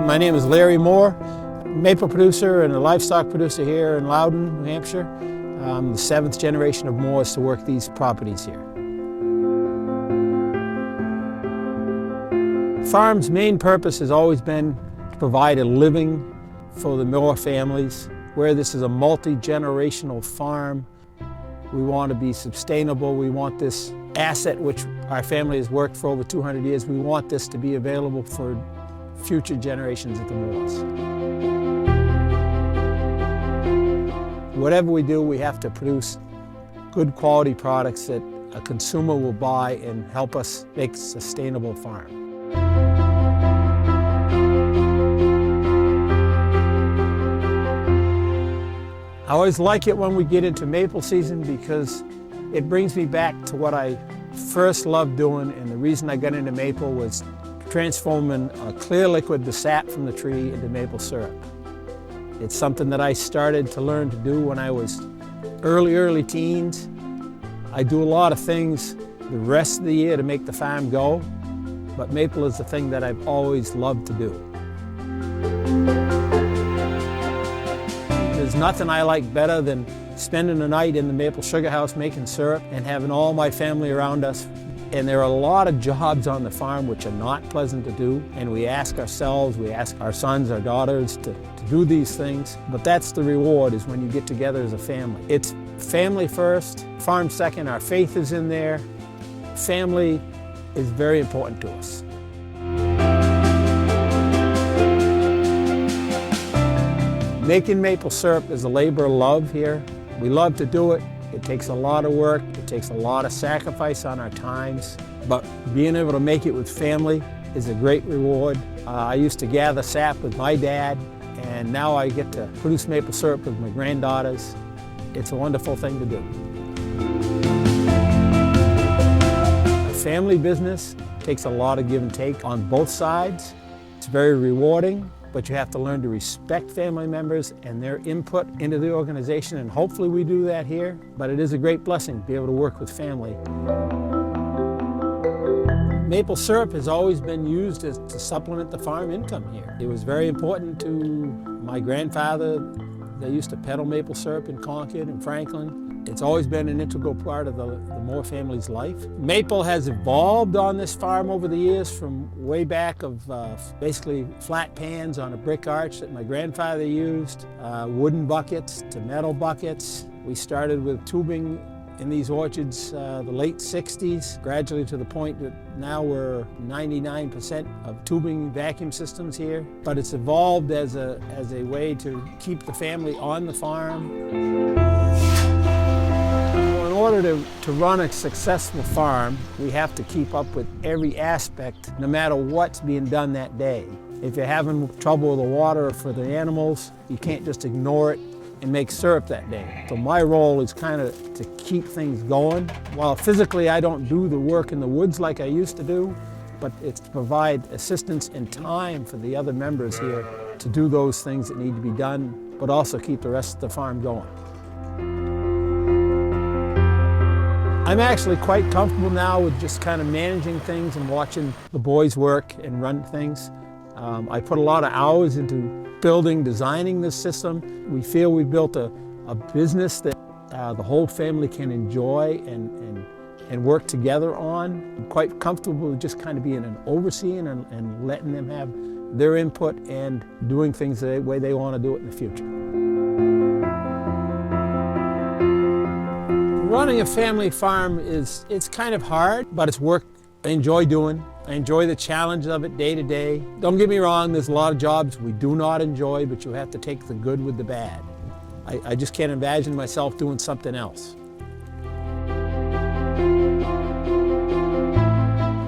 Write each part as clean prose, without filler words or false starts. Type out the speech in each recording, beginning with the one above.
my name is Larry Moore, maple producer and a livestock producer here in Loudon, New Hampshire. I'm the 7th generation of Moores to work these properties here. The farm's main purpose has always been to provide a living for the Moore families. Where this is a multi-generational farm, we want to be sustainable. We want this asset, which our family has worked for over 200 years, we want this to be available for future generations of the Moores. Whatever we do, we have to produce good quality products that a consumer will buy and help us make a sustainable farm. I always like it when we get into maple season because it brings me back to what I first loved doing, and the reason I got into maple was transforming a clear liquid, the sap from the tree, into maple syrup. It's something that I started to learn to do when I was early teens. I do a lot of things the rest of the year to make the farm go, but maple is the thing that I've always loved to do. There's nothing I like better than spending a night in the maple sugar house making syrup and having all my family around us. And there are a lot of jobs on the farm which are not pleasant to do, and we ask ourselves, we ask our sons, our daughters to do these things, but that's the reward, is when you get together as a family. It's family first, farm second, our faith is in there. Family is very important to us. Making maple syrup is a labor of love here. We love to do it. It takes a lot of work. It takes a lot of sacrifice on our times. But being able to make it with family is a great reward. I used to gather sap with my dad, and now I get to produce maple syrup with my granddaughters. It's a wonderful thing to do. A family business takes a lot of give and take on both sides. It's very rewarding, but you have to learn to respect family members and their input into the organization, and hopefully we do that here. But it is a great blessing to be able to work with family. Maple syrup has always been used to supplement the farm income here. It was very important to my grandfather. They used to peddle maple syrup in Concord and Franklin. It's always been an integral part of the Moore family's life. Maple has evolved on this farm over the years, from way back of basically flat pans on a brick arch that my grandfather used, wooden buckets to metal buckets. We started with tubing in these orchards the late 60s, gradually to the point that now we're 99% of tubing vacuum systems here. But it's evolved as a way to keep the family on the farm. In order to run a successful farm, we have to keep up with every aspect, no matter what's being done that day. If you're having trouble with the water for the animals, you can't just ignore it and make syrup that day. So my role is kind of to keep things going. While physically I don't do the work in the woods like I used to do, but it's to provide assistance and time for the other members here to do those things that need to be done, but also keep the rest of the farm going. I'm actually quite comfortable now with just kind of managing things and watching the boys work and run things. I put a lot of hours into building, designing this system. We feel we built a business that the whole family can enjoy and work together on. I'm quite comfortable with just kind of being an overseeing and letting them have their input and doing things the way they want to do it in the future. Running a family farm it's kind of hard, but it's work I enjoy doing. I enjoy the challenge of it day to day. Don't get me wrong, there's a lot of jobs we do not enjoy, but you have to take the good with the bad. I just can't imagine myself doing something else.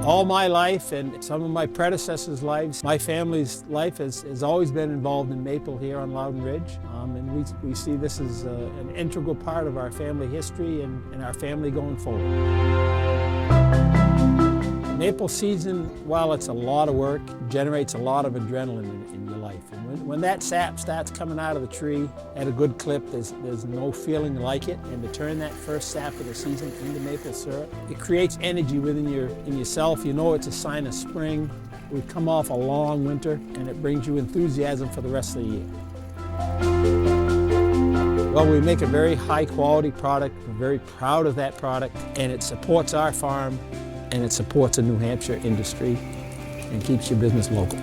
All my life and some of my predecessors' lives, my family's life has always been involved in maple here on Loudon Ridge. And we see this as an integral part of our family history and our family going forward. Maple season, while it's a lot of work, generates a lot of adrenaline in your life. And when that sap starts coming out of the tree at a good clip, there's no feeling like it. And to turn that first sap of the season into maple syrup, it creates energy within yourself. You know it's a sign of spring. We come off a long winter, and it brings you enthusiasm for the rest of the year. Well, we make a very high-quality product. We're very proud of that product, and it supports our farm, and it supports the New Hampshire industry, and keeps your business local.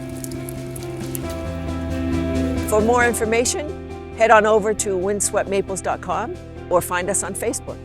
For more information, head on over to windsweptmaples.com or find us on Facebook.